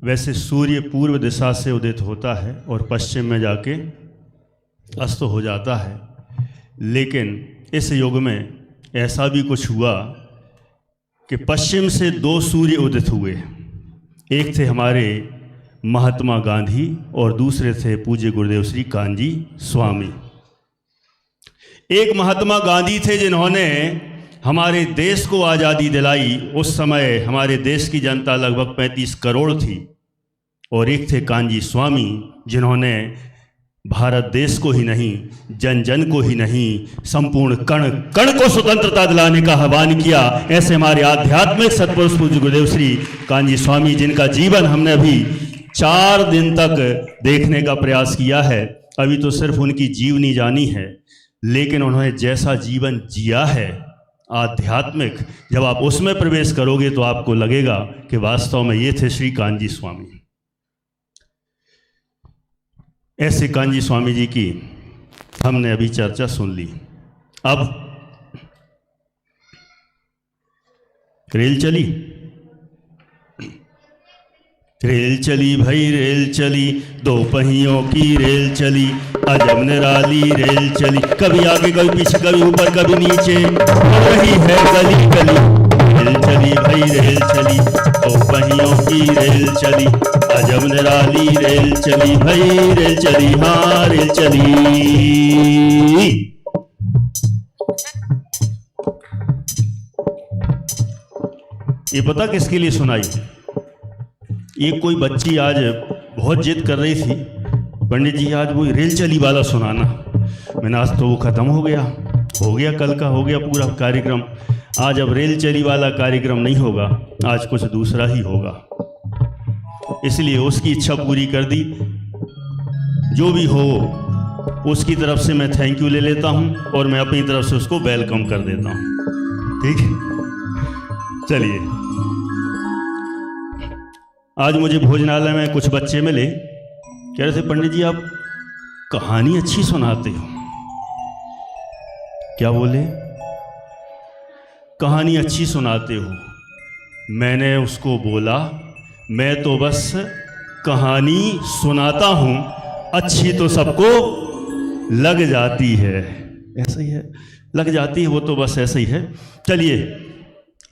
वैसे सूर्य पूर्व दिशा से उदित होता है और पश्चिम में जाके अस्त हो जाता है, लेकिन इस युग में ऐसा भी कुछ हुआ कि पश्चिम से दो सूर्य उदित हुए। एक थे हमारे महात्मा गांधी और दूसरे थे पूज्य गुरुदेव श्री कान्जी स्वामी। एक महात्मा गांधी थे जिन्होंने हमारे देश को आज़ादी दिलाई। उस समय हमारे देश की जनता लगभग 35 करोड़ थी। और एक थे कान्जी स्वामी जिन्होंने भारत देश को ही नहीं, जन जन को ही नहीं, संपूर्ण कण कण को स्वतंत्रता दिलाने का आह्वान किया। ऐसे हमारे आध्यात्मिक सत्पुरुष पूज्य गुरुदेव श्री कान्जी स्वामी, जिनका जीवन हमने अभी 4 दिन तक देखने का प्रयास किया है। अभी तो सिर्फ उनकी जीवनी जानी है, लेकिन उन्होंने जैसा जीवन जिया है आध्यात्मिक, जब आप उसमें प्रवेश करोगे तो आपको लगेगा कि वास्तव में ये थे श्री कान्जी स्वामी। ऐसे कान्जी स्वामी जी की हमने अभी चर्चा सुन ली। अब रेल चली, रेल चली भाई रेल चली, 2 पहियों की रेल चली, अजब निराली रेल चली, कभी आगे कभी पीछे कभी ऊपर कभी नीचे, हो रही है गली गली। रेल चली भाई रेल चली, 2 पहियों की रेल चली, अजब निराली रेल चली भाई रेल चली, हाँ रेल चली। ये पता किसके लिए सुनाई? एक कोई बच्ची आज बहुत जिद कर रही थी, पंडित जी आज वो रेल चली वाला सुनाना। मैंने आज तो वो ख़त्म हो गया कल का हो गया पूरा कार्यक्रम। आज अब रेल चली वाला कार्यक्रम नहीं होगा, आज कुछ दूसरा ही होगा। इसलिए उसकी इच्छा पूरी कर दी। जो भी हो उसकी तरफ से मैं थैंक यू ले लेता हूँ और मैं अपनी तरफ से उसको वेलकम कर देता हूँ। ठीक है, चलिए। आज मुझे भोजनालय में कुछ बच्चे मिले, कह रहे थे पंडित जी आप कहानी अच्छी सुनाते हो। क्या बोले? कहानी अच्छी सुनाते हो। मैंने उसको बोला मैं तो बस कहानी सुनाता हूँ, अच्छी तो सबको लग जाती है। ऐसा ही है, लग जाती है, वो तो बस ऐसा ही है। चलिए,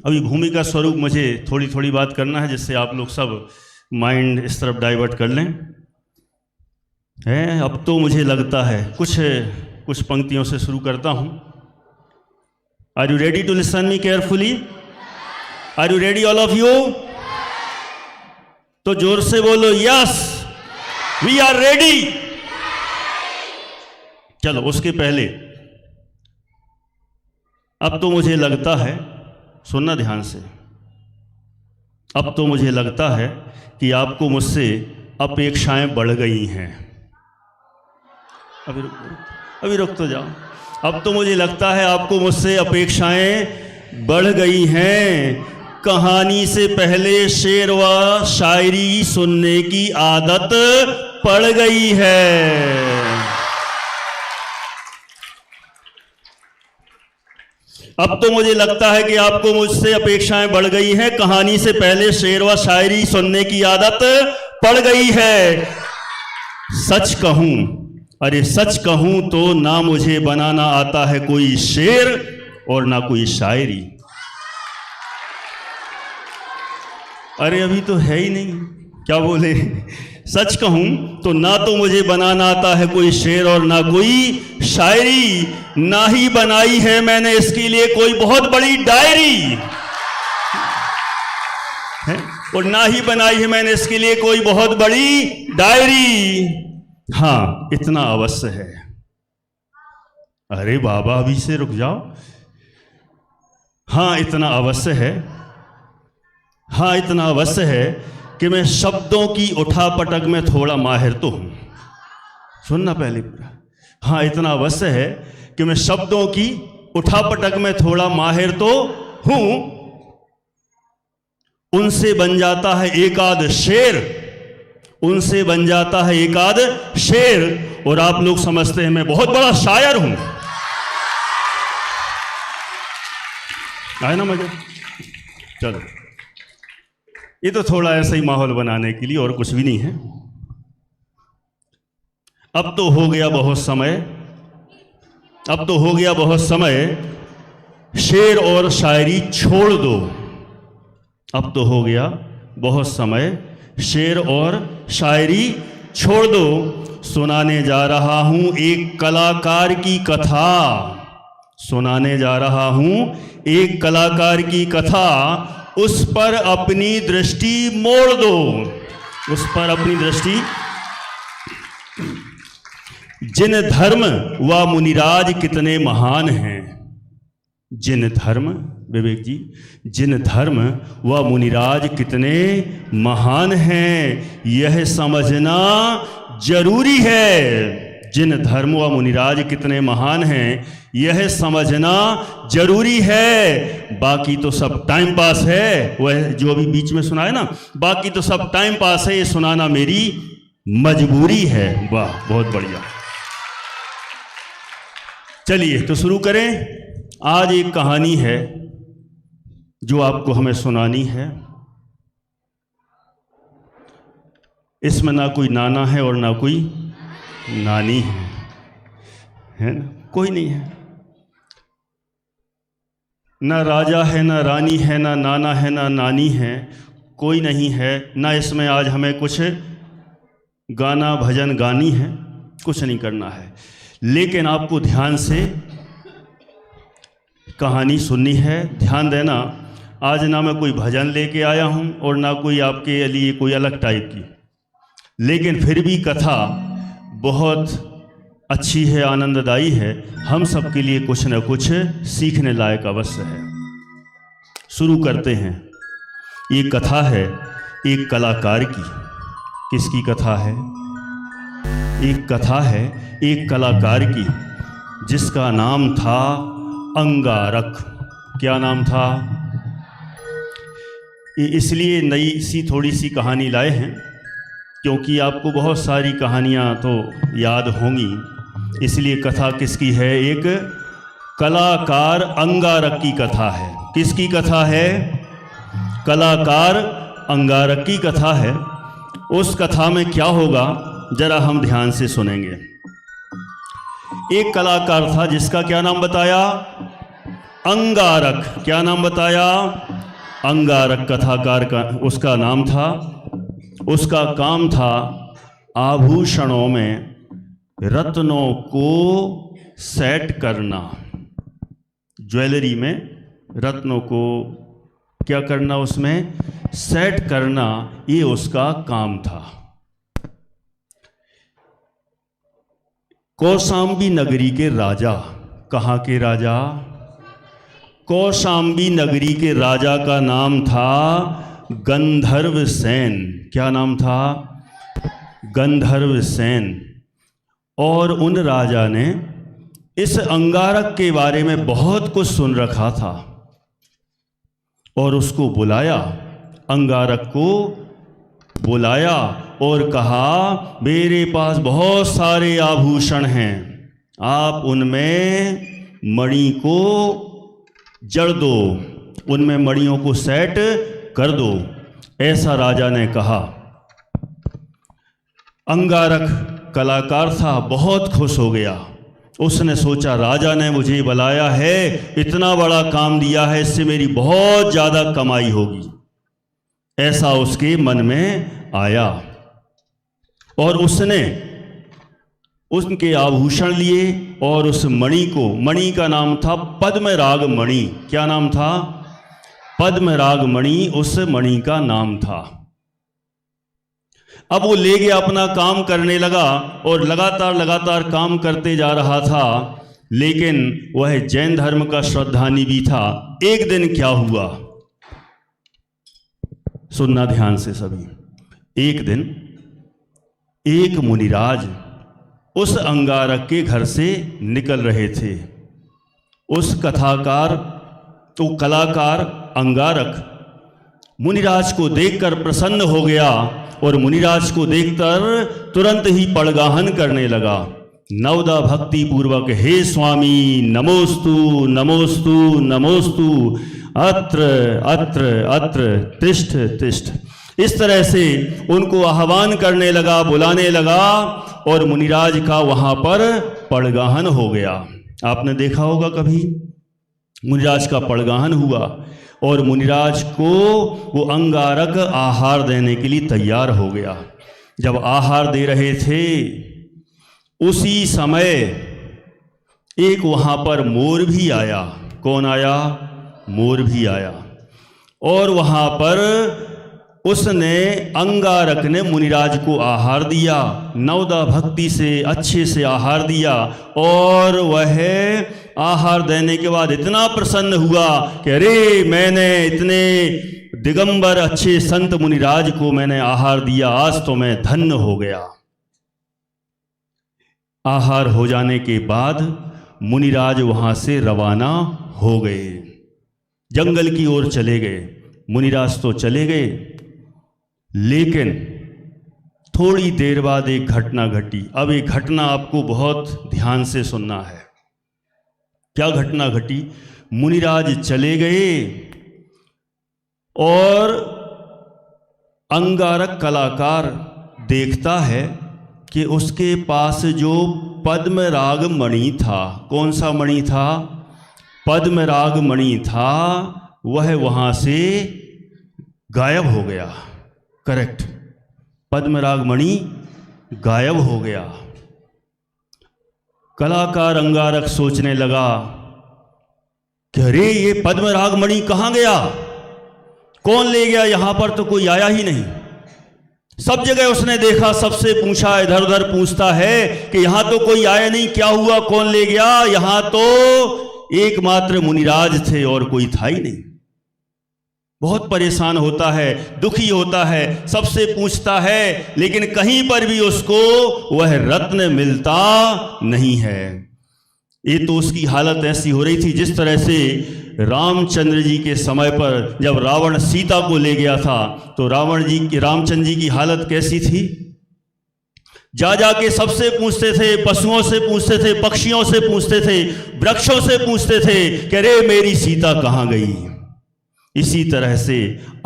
अभी भूमिका स्वरूप मुझे थोड़ी थोड़ी बात करना है, जिससे आप लोग सब माइंड इस तरफ डाइवर्ट कर लें। अब तो मुझे लगता है कुछ पंक्तियों से शुरू करता हूँ। Are you ready to listen me carefully? Are you ready all of you? तो जोर से बोलो यस, वी आर रेडी। चलो, उसके पहले अब तो मुझे लगता है, सुनना ध्यान से, अब तो मुझे लगता है कि आपको मुझसे अपेक्षाएं बढ़ गई हैं। अभी रुक तो जाओ। अब तो मुझे लगता है आपको मुझसे अपेक्षाएं बढ़ गई हैं। कहानी से पहले शेर व शायरी सुनने की आदत पड़ गई है। अब तो मुझे लगता है कि आपको मुझसे अपेक्षाएं बढ़ गई हैं। कहानी से पहले शेर व शायरी सुनने की आदत पड़ गई है। सच कहूं, अरे सच कहूं तो ना मुझे बनाना आता है कोई शेर और ना कोई शायरी। अरे अभी तो है ही नहीं, क्या बोले? सच कहूं तो ना तो मुझे बनाना आता है कोई शेर और ना कोई शायरी, ना ही बनाई है मैंने इसके लिए कोई बहुत बड़ी डायरी है, और ना ही बनाई है मैंने इसके लिए कोई बहुत बड़ी डायरी। हाँ, इतना अवश्य है। अरे बाबा अभी से रुक जाओ। हाँ, इतना अवश्य है, हाँ इतना अवश्य है कि मैं शब्दों की उठापटक में थोड़ा माहिर तो हूं। सुनना पहले पूरा। हाँ, इतना अवश्य है कि मैं शब्दों की उठापटक में थोड़ा माहिर तो हूं। उनसे बन जाता है एक आध शेर, उनसे बन जाता है एक आध शेर, और आप लोग समझते हैं मैं बहुत बड़ा शायर हूं। आए ना मजा? चलो, ये तो थोड़ा ऐसा ही माहौल बनाने के लिए, और कुछ भी नहीं है। अब तो हो गया बहुत समय, अब तो हो गया बहुत समय, शेर और शायरी छोड़ दो। अब तो हो गया बहुत समय, शेर और शायरी छोड़ दो। सुनाने जा रहा हूं एक कलाकार की कथा, सुनाने जा रहा हूं एक कलाकार की कथा। उस पर अपनी दृष्टि मोड़ दो, उस पर अपनी दृष्टि। जिन धर्म व मुनिराज कितने महान हैं, जिन धर्म, विवेक जी, जिन धर्म व मुनिराज कितने महान हैं, यह समझना जरूरी है। जिन धर्म व मुनिराज कितने महान हैं, यह समझना जरूरी है। बाकी तो सब टाइम पास है, वह जो अभी बीच में सुना है ना, बाकी तो सब टाइम पास है, ये सुनाना मेरी मजबूरी है। वाह, बहुत बढ़िया। चलिए तो शुरू करें। आज एक कहानी है जो आपको हमें सुनानी है। इसमें ना कोई नाना है और ना कोई नानी है ना? कोई नहीं है। ना राजा है, ना रानी है, ना नाना है, ना नानी है, कोई नहीं है। ना इसमें आज हमें कुछ गाना भजन गानी है, कुछ नहीं करना है। लेकिन आपको ध्यान से कहानी सुननी है, ध्यान देना। आज ना मैं कोई भजन लेके आया हूँ और ना कोई आपके लिए कोई अलग टाइप की, लेकिन फिर भी कथा बहुत अच्छी है, आनंददायी है। हम सब के लिए कुछ न कुछ सीखने लायक अवश्य है। शुरू करते हैं। ये कथा है एक कलाकार की। किसकी कथा है? एक कथा है एक कलाकार की, जिसका नाम था अंगारक। क्या नाम था? ये इसलिए नई सी थोड़ी सी कहानी लाए हैं क्योंकि आपको बहुत सारी कहानियाँ तो याद होंगी। इसलिए कथा किसकी है? एक कलाकार अंगारक की कथा है। किसकी कथा है? कलाकार अंगारक की कथा है। उस कथा में क्या होगा जरा हम ध्यान से सुनेंगे। एक कलाकार था जिसका क्या नाम बताया? अंगारक। क्या नाम बताया? अंगारक कथाकार का उसका नाम था। उसका काम था आभूषणों में रत्नों को सेट करना। ज्वेलरी में रत्नों को क्या करना? उसमें सेट करना, ये उसका काम था। कौशांबी नगरी के राजा। कहाँ के राजा? कौशांबी नगरी के राजा का नाम था गंधर्व सेन। क्या नाम था? गंधर्व सेन। और उन राजा ने इस अंगारक के बारे में बहुत कुछ सुन रखा था और उसको बुलाया, अंगारक को बुलाया और कहा, मेरे पास बहुत सारे आभूषण हैं, आप उनमें मणि को जड़ दो, उनमें मणियों को सेट कर दो। ऐसा राजा ने कहा। अंगारक कलाकार था, बहुत खुश हो गया। उसने सोचा, राजा ने मुझे बुलाया है, इतना बड़ा काम दिया है, इससे मेरी बहुत ज़्यादा कमाई होगी। ऐसा उसके मन में आया और उसने उनके आभूषण लिए और उस मणि को, मणि का नाम था पद्मराग मणि। क्या नाम था? पद्मराग मणि उस मणि का नाम था। अब वो ले गया, अपना काम करने लगा और लगातार लगातार काम करते जा रहा था। लेकिन वह जैन धर्म का श्रद्धानी भी था। एक दिन क्या हुआ, सुनना ध्यान से सभी। एक दिन एक मुनिराज उस अंगारक के घर से निकल रहे थे। उस कथाकार तो कलाकार अंगारक मुनिराज को देखकर प्रसन्न हो गया और मुनिराज को देखकर तुरंत ही पड़गाहन करने लगा। नवदा भक्ति पूर्वक, हे स्वामी नमोस्तु नमोस्तु नमोस्तु, अत्र अत्र अत्र तिष्ठ तिष्ठ। इस तरह से उनको आह्वान करने लगा, बुलाने लगा, और मुनिराज का वहाँ पर पड़गाहन हो गया। आपने देखा होगा कभी, मुनिराज का पड़गाहन हुआ और मुनिराज को वो अंगारक आहार देने के लिए तैयार हो गया। जब आहार दे रहे थे उसी समय एक वहाँ पर मोर भी आया। कौन आया? मोर भी आया। और वहाँ पर उसने, अंगारक ने मुनिराज को आहार दिया, नवदा भक्ति से अच्छे से आहार दिया। और वह आहार देने के बाद इतना प्रसन्न हुआ कि अरे, मैंने इतने दिगंबर अच्छे संत मुनिराज को मैंने आहार दिया, आज तो मैं धन्य हो गया। आहार हो जाने के बाद मुनिराज वहां से रवाना हो गए, जंगल की ओर चले गए। मुनिराज तो चले गए, लेकिन थोड़ी देर बाद एक घटना घटी। अब एक घटना आपको बहुत ध्यान से सुनना है। क्या घटना घटी? मुनिराज चले गए और अंगारक कलाकार देखता है कि उसके पास जो पद्मराग मणि था, कौन सा मणि था? पद्मराग मणि था, वह वहां से गायब हो गया। करेक्ट, पद्मराग मणि गायब हो गया। कलाकार अंगारक सोचने लगा कि अरे, ये पद्मराग मणि कहाँ गया? कौन ले गया? यहां पर तो कोई आया ही नहीं। सब जगह उसने देखा, सबसे पूछा, इधर उधर पूछता है कि यहां तो कोई आया नहीं, क्या हुआ, कौन ले गया? यहां तो एकमात्र मुनिराज थे और कोई था ही नहीं। बहुत परेशान होता है, दुखी होता है, सबसे पूछता है, लेकिन कहीं पर भी उसको वह रत्न मिलता नहीं है। ये तो उसकी हालत ऐसी हो रही थी जिस तरह से रामचंद्र जी के समय पर जब रावण सीता को ले गया था, तो रामचंद्र जी की हालत कैसी थी? जा जाके सबसे पूछते थे, पशुओं से पूछते थे, पक्षियों से पूछते थे, वृक्षों से पूछते थे कि अरे, मेरी सीता कहाँ गई? इसी तरह से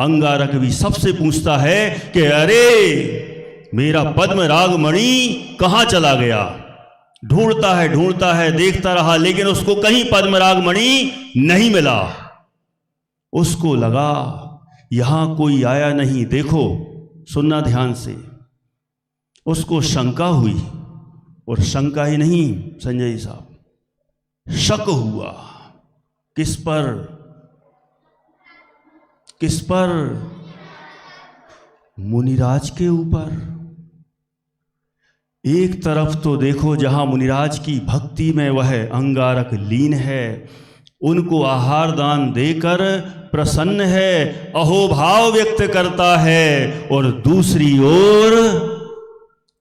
अंगारक भी सबसे पूछता है कि अरे, मेरा पद्मराग मणि कहाँ चला गया? ढूंढता है, देखता रहा, लेकिन उसको कहीं पद्मराग मणि नहीं मिला। उसको लगा यहां कोई आया नहीं। देखो, सुनना ध्यान से, उसको शंका हुई, और शंका ही नहीं संजय साहब, शक हुआ। किस पर? किस पर? मुनिराज के ऊपर। एक तरफ तो देखो, जहां मुनिराज की भक्ति में वह अंगारक लीन है, उनको आहार दान देकर प्रसन्न है, अहोभाव व्यक्त करता है, और दूसरी ओर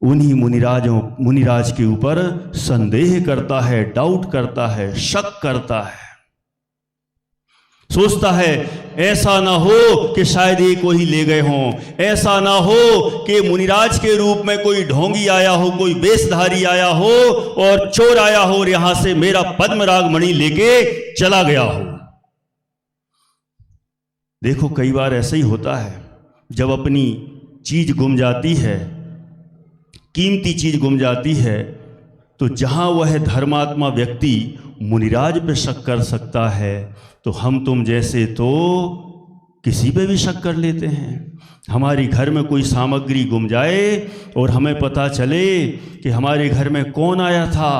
उन्हीं मुनिराज के ऊपर संदेह करता है, डाउट करता है, शक करता है। सोचता है ऐसा ना हो कि शायद ये कोई ले गए हों, ऐसा ना हो कि मुनिराज के रूप में कोई ढोंगी आया हो, कोई वेशधारी आया हो और चोर आया हो और यहां से मेरा पद्मराग मणि लेके चला गया हो। देखो, कई बार ऐसा ही होता है, जब अपनी चीज गुम जाती है, कीमती चीज गुम जाती है, तो जहां वह धर्मात्मा व्यक्ति मुनिराज पे शक कर सकता है, तो हम तुम जैसे तो किसी पे भी शक कर लेते हैं। हमारे घर में कोई सामग्री गुम जाए और हमें पता चले कि हमारे घर में कौन आया था,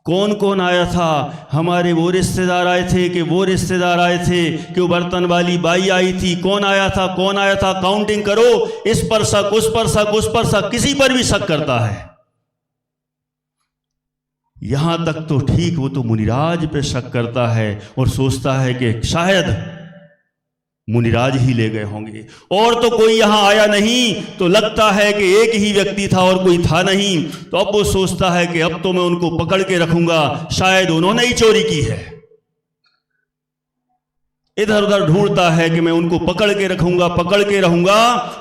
कौन कौन आया था, हमारे वो रिश्तेदार आए थे कि वो रिश्तेदार आए थे कि वो बर्तन वाली बाई आई थी, कौन आया था, कौन आया था, काउंटिंग करो, इस पर शक, उस पर शक, उस पर शक, किसी पर भी शक करता है। यहां तक तो ठीक, वो तो मुनिराज पे शक करता है और सोचता है कि शायद मुनिराज ही ले गए होंगे, और तो कोई यहां आया नहीं, तो लगता है कि एक ही व्यक्ति था और कोई था नहीं। तो अब वो सोचता है कि अब तो मैं उनको पकड़ के रखूंगा, शायद उन्होंने ही चोरी की है। इधर उधर ढूंढता है कि मैं उनको पकड़ के रहूंगा।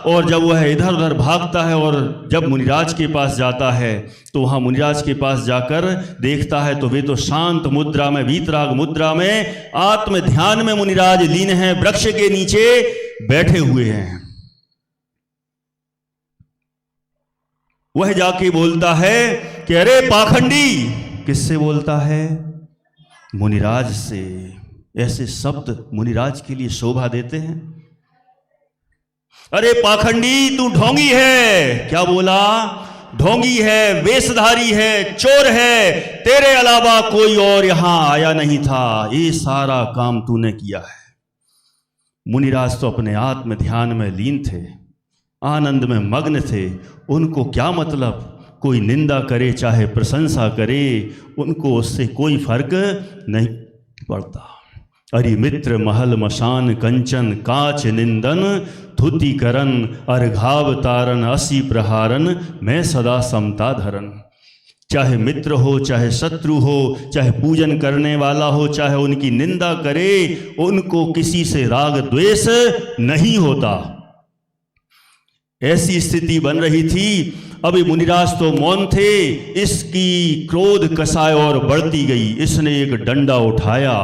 और जब वह इधर उधर भागता है और जब मुनिराज के पास जाता है तो वहाँ मुनिराज के पास जाकर देखता है तो वे तो शांत मुद्रा में, वीतराग मुद्रा में, आत्म ध्यान में मुनिराज लीन हैं, वृक्ष के नीचे बैठे हुए हैं। वह जाके बोलता है कि अरे पाखंडी। किससे बोलता है? मुनिराज से। ऐसे शब्द मुनिराज के लिए शोभा देते हैं। अरे पाखंडी, तू ढोंगी है। क्या बोला? ढोंगी है, वेशधारी है, चोर है, तेरे अलावा कोई और यहां आया नहीं था, ये सारा काम तूने किया है। मुनिराज तो अपने आत्म ध्यान में लीन थे, आनंद में मग्न थे। उनको क्या मतलब कोई निंदा करे चाहे प्रशंसा करे, उनको उससे कोई फर्क नहीं पड़ता। अरि मित्र महल मशान कंचन काच निंदन धुति करन अर्घाव तारन असी प्रहारन मैं सदा समता धरन। चाहे मित्र हो, चाहे शत्रु हो, चाहे पूजन करने वाला हो, चाहे उनकी निंदा करे, उनको किसी से राग द्वेष नहीं होता। ऐसी स्थिति बन रही थी। अभी मुनिराज तो मौन थे, इसकी क्रोध कसाय और बढ़ती गई। इसने एक डंडा उठाया।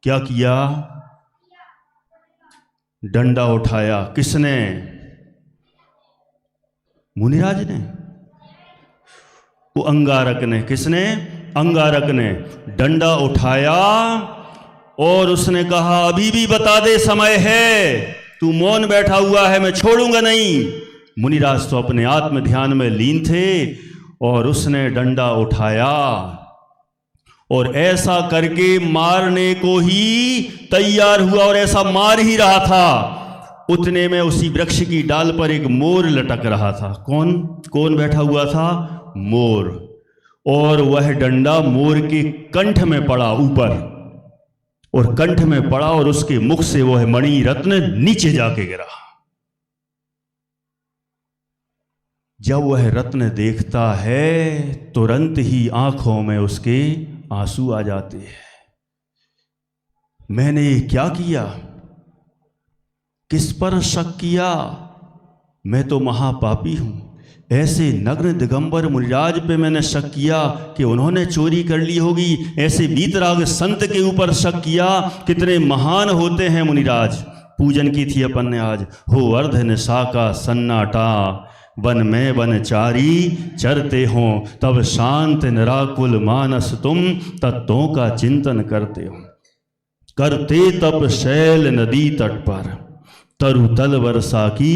क्या किया? डंडा उठाया। किसने? मुनिराज ने। वो अंगारक ने। किसने? अंगारक ने डंडा उठाया और उसने कहा अभी भी बता दे, समय है, तू मौन बैठा हुआ है, मैं छोड़ूंगा नहीं। मुनिराज तो अपने आत्म ध्यान में लीन थे और उसने डंडा उठाया और ऐसा करके मारने को ही तैयार हुआ और ऐसा मार ही रहा था। उतने में उसी वृक्ष की डाल पर एक मोर लटक रहा था। कौन बैठा हुआ था? मोर। और वह डंडा मोर के कंठ में पड़ा ऊपर, और कंठ में पड़ा और उसके मुख से वह मणि रत्न नीचे जाके गिरा। जब वह रत्न देखता है तुरंत ही आंखों में उसके आंसू आ जाते हैं। मैंने क्या किया? किस पर शक किया? मैं तो महापापी हूं। ऐसे नग्न दिगंबर मुनिराज पे मैंने शक किया कि उन्होंने चोरी कर ली होगी। ऐसे वीतराग संत के ऊपर शक किया। कितने महान होते हैं मुनिराज। पूजन की थी अपन ने आज। हो अर्ध निशा का सन्नाटा, वन में वनचारी चरते हो, तब शांत निराकुल मानस तुम तत्वों का चिंतन करते हो। करते तप शैल नदी तट पर, तरुतल वर्षा की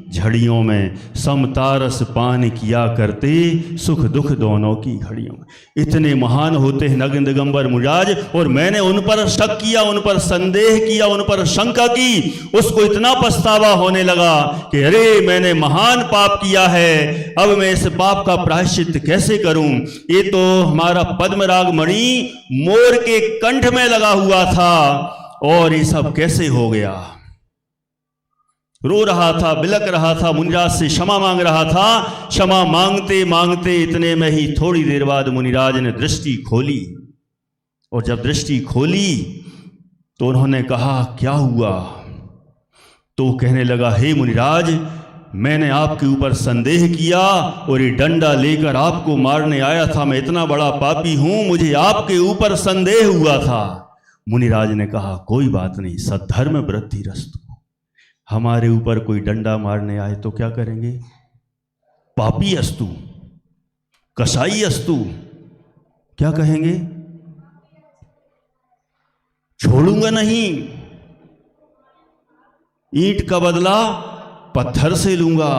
झड़ियों में, समतारस पान किया करते, सुख दुख दोनों की घड़ियों में। इतने महान होते हैं नग्न दिगंबर मुनिराज, और मैंने उन पर शक किया, उन पर संदेह किया, उन पर शंका की। उसको इतना पछतावा होने लगा कि अरे मैंने महान पाप किया है, अब मैं इस पाप का प्रायश्चित कैसे करूं। ये तो हमारा पद्मराग मणि मोर के कंठ में लगा हुआ था और ये सब कैसे हो गया। रो रहा था, बिलक रहा था, मुनिराज से क्षमा मांग रहा था। क्षमा मांगते मांगते इतने में ही थोड़ी देर बाद मुनिराज ने दृष्टि खोली, और जब दृष्टि खोली तो उन्होंने कहा क्या हुआ। तो कहने लगा हे मुनिराज, मैंने आपके ऊपर संदेह किया और ये डंडा लेकर आपको मारने आया था। मैं इतना बड़ा पापी हूं, मुझे आपके ऊपर संदेह हुआ था। मुनिराज ने कहा कोई बात नहीं, सद्धर्म वृद्धि रस्तु। हमारे ऊपर कोई डंडा मारने आए तो क्या करेंगे? पापी अस्तु, कसाई अस्तु, क्या कहेंगे? छोड़ूंगा नहीं, ईंट का बदला पत्थर से लूंगा।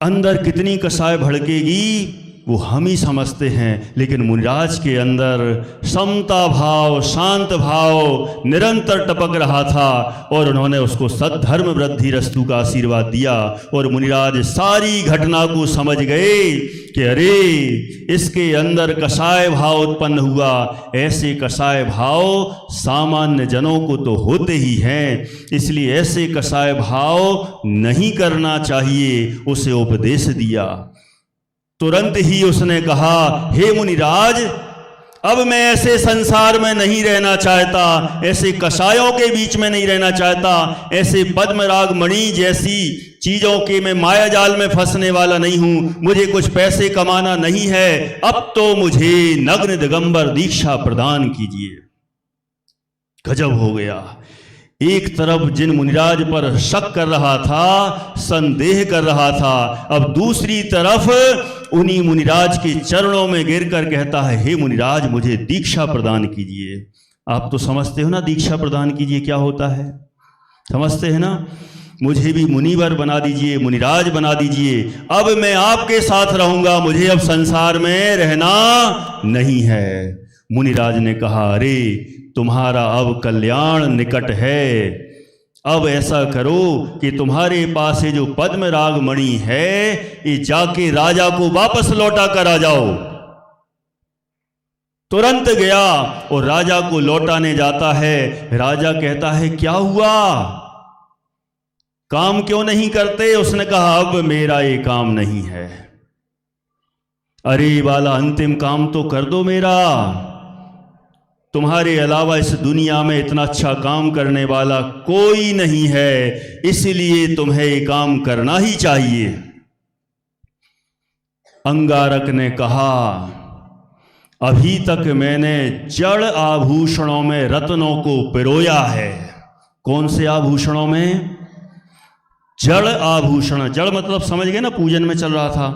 अंदर कितनी कसाई भड़केगी वो हम ही समझते हैं, लेकिन मुनिराज के अंदर समता भाव, शांत भाव निरंतर टपक रहा था, और उन्होंने उसको सद्धर्म वृद्धि रस्तु का आशीर्वाद दिया। और मुनिराज सारी घटना को समझ गए कि अरे इसके अंदर कसाय भाव उत्पन्न हुआ। ऐसे कसाय भाव सामान्य जनों को तो होते ही हैं, इसलिए ऐसे कसाय भाव नहीं करना चाहिए। उसे उपदेश दिया। तुरंत ही उसने कहा हे मुनिराज, अब मैं ऐसे संसार में नहीं रहना चाहता, ऐसे कसायों के बीच में नहीं रहना चाहता, ऐसे पद्मराग मणि जैसी चीज़ों के मैं माया जाल में फंसने वाला नहीं हूँ, मुझे कुछ पैसे कमाना नहीं है, अब तो मुझे नग्न दिगंबर दीक्षा प्रदान कीजिए। गजब हो गया। एक तरफ जिन मुनिराज पर शक कर रहा था, संदेह कर रहा था, अब दूसरी तरफ उन्हीं मुनिराज के चरणों में गिरकर कहता है, हे मुनिराज मुझे दीक्षा प्रदान कीजिए। आप तो समझते हो ना दीक्षा प्रदान कीजिए क्या होता है, समझते हैं ना। मुझे भी मुनिवर बना दीजिए, मुनिराज बना दीजिए, अब मैं आपके साथ रहूंगा, मुझे अब संसार में रहना नहीं है। मुनिराज ने कहा, अरे तुम्हारा अब कल्याण निकट है, अब ऐसा करो कि तुम्हारे पास ये जो पद्मराग मणि है, ये जाके राजा को वापस लौटा कर आ जाओ। तुरंत गया और राजा को लौटाने जाता है। राजा कहता है, क्या हुआ, काम क्यों नहीं करते? उसने कहा, अब मेरा ये काम नहीं है। अरे वाला अंतिम काम तो कर दो मेरा, तुम्हारे अलावा इस दुनिया में इतना अच्छा काम करने वाला कोई नहीं है, इसलिए तुम्हें ये काम करना ही चाहिए। अंगारक ने कहा, अभी तक मैंने जड़ आभूषणों में रत्नों को पिरोया है। कौन से आभूषणों में? जड़ आभूषण, जड़ मतलब समझ गए ना, पूजन में चल रहा था।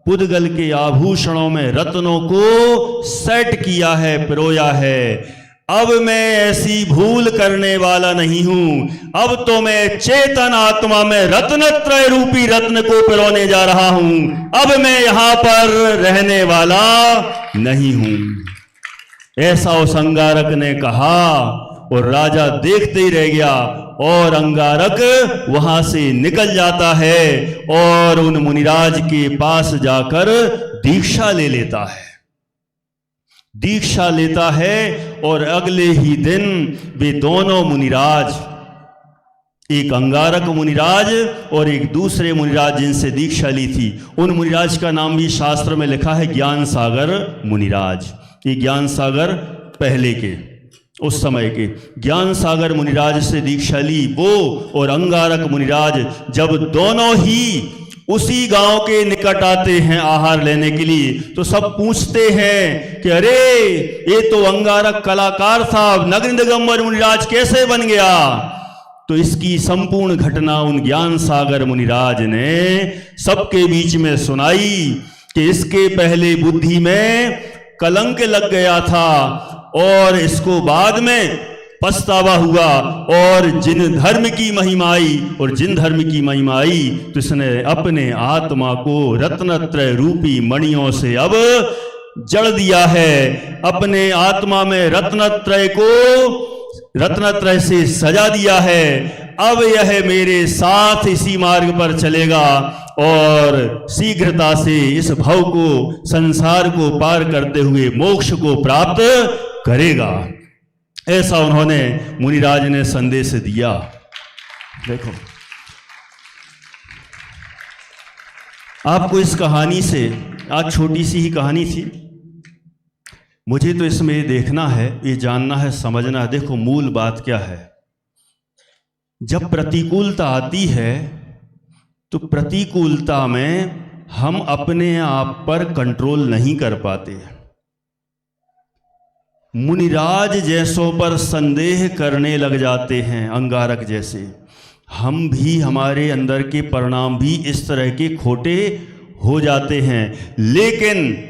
पुद्गल के आभूषणों में रत्नों को सेट किया है, पिरोया है। अब मैं ऐसी भूल करने वाला नहीं हूं, अब तो मैं चेतन आत्मा में रत्नत्रय रूपी रत्न को पिरोने जा रहा हूं, अब मैं यहां पर रहने वाला नहीं हूं। ऐसा उस अंगारक ने कहा और राजा देखते ही रह गया और अंगारक वहां से निकल जाता है और उन मुनिराज के पास जाकर दीक्षा ले लेता है। दीक्षा लेता है और अगले ही दिन वे दोनों मुनिराज, एक अंगारक मुनिराज और एक दूसरे मुनिराज जिनसे दीक्षा ली थी, उन मुनिराज का नाम भी शास्त्र में लिखा है ज्ञान सागर मुनिराज। ये ज्ञान सागर पहले के, उस समय के ज्ञान सागर मुनिराज से दीक्षा ली वो और अंगारक मुनिराज जब दोनों ही उसी गांव के निकट आते हैं आहार लेने के लिए, तो सब पूछते हैं कि अरे ये तो अंगारक कलाकार था, नग्न दिगंबर मुनिराज कैसे बन गया? तो इसकी संपूर्ण घटना उन ज्ञान सागर मुनिराज ने सबके बीच में सुनाई कि इसके पहले बुद्धि में कलंक लग गया था और इसको बाद में पछतावा हुआ, और जिन धर्म की महिमा आई और जिन धर्म की महिमा आई तो इसने अपने आत्मा को रत्नत्रय रूपी मणियों से अब जड़ दिया है, अपने आत्मा में रत्नत्रय को रत्नत्रय से सजा दिया है। अब यह मेरे साथ इसी मार्ग पर चलेगा और शीघ्रता से इस भव को, संसार को पार करते हुए मोक्ष को प्राप्त करेगा। ऐसा उन्होंने मुनिराज ने संदेश दिया। देखो, आपको इस कहानी से, आज छोटी सी ही कहानी थी, मुझे तो इसमें ये देखना है, ये जानना है, समझना है। देखो मूल बात क्या है, जब प्रतिकूलता आती है तो प्रतिकूलता में हम अपने आप पर कंट्रोल नहीं कर पाते। मुनिराज जैसों पर संदेह करने लग जाते हैं, अंगारक जैसे। हम भी, हमारे अंदर के परिणाम भी इस तरह के खोटे हो जाते हैं, लेकिन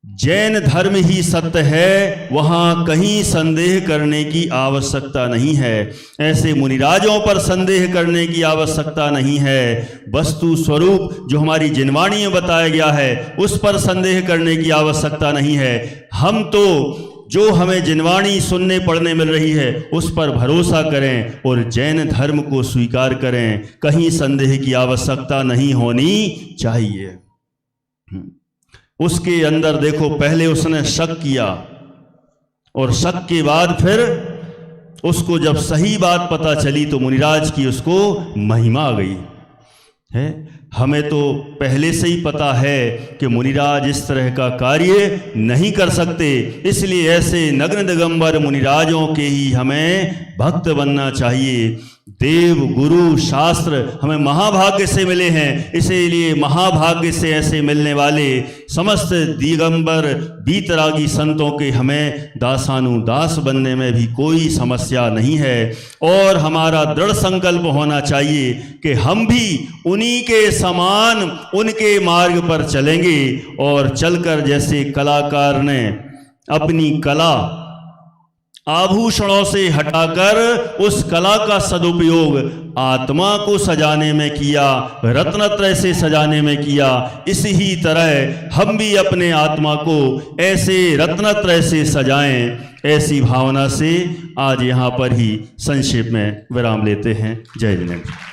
जैन धर्म ही सत्य है, वहाँ कहीं संदेह करने की आवश्यकता नहीं है। ऐसे मुनिराजों पर संदेह करने की आवश्यकता नहीं है। वस्तु स्वरूप जो हमारी जिनवाणी में बताया गया है उस पर संदेह करने की आवश्यकता नहीं है। हम तो जो हमें जिनवाणी सुनने पढ़ने मिल रही है उस पर भरोसा करें और जैन धर्म को स्वीकार करें, कहीं संदेह की आवश्यकता नहीं होनी चाहिए। उसके अंदर देखो, पहले उसने शक किया और शक के बाद फिर उसको जब सही बात पता चली तो मुनिराज की उसको महिमा आ गई। है। हमें तो पहले से ही पता है कि मुनिराज इस तरह का कार्य नहीं कर सकते, इसलिए ऐसे नग्न दिगंबर मुनिराजों के ही हमें भक्त बनना चाहिए। देव गुरु शास्त्र हमें महाभाग्य से मिले हैं, इसीलिए महाभाग्य से ऐसे मिलने वाले समस्त दिगंबर बीतरागी संतों के हमें दासानुदास बनने में भी कोई समस्या नहीं है। और हमारा दृढ़ संकल्प होना चाहिए कि हम भी उन्हीं के समान उनके मार्ग पर चलेंगे और चलकर जैसे कलाकार ने अपनी कला आभूषणों से हटाकर उस कला का सदुपयोग आत्मा को सजाने में किया, रत्नत्रय से सजाने में किया, इसी ही तरह हम भी अपने आत्मा को ऐसे रत्नत्रय से सजाएं। ऐसी भावना से आज यहाँ पर ही संक्षेप में विराम लेते हैं। जय जिनेन्द्र।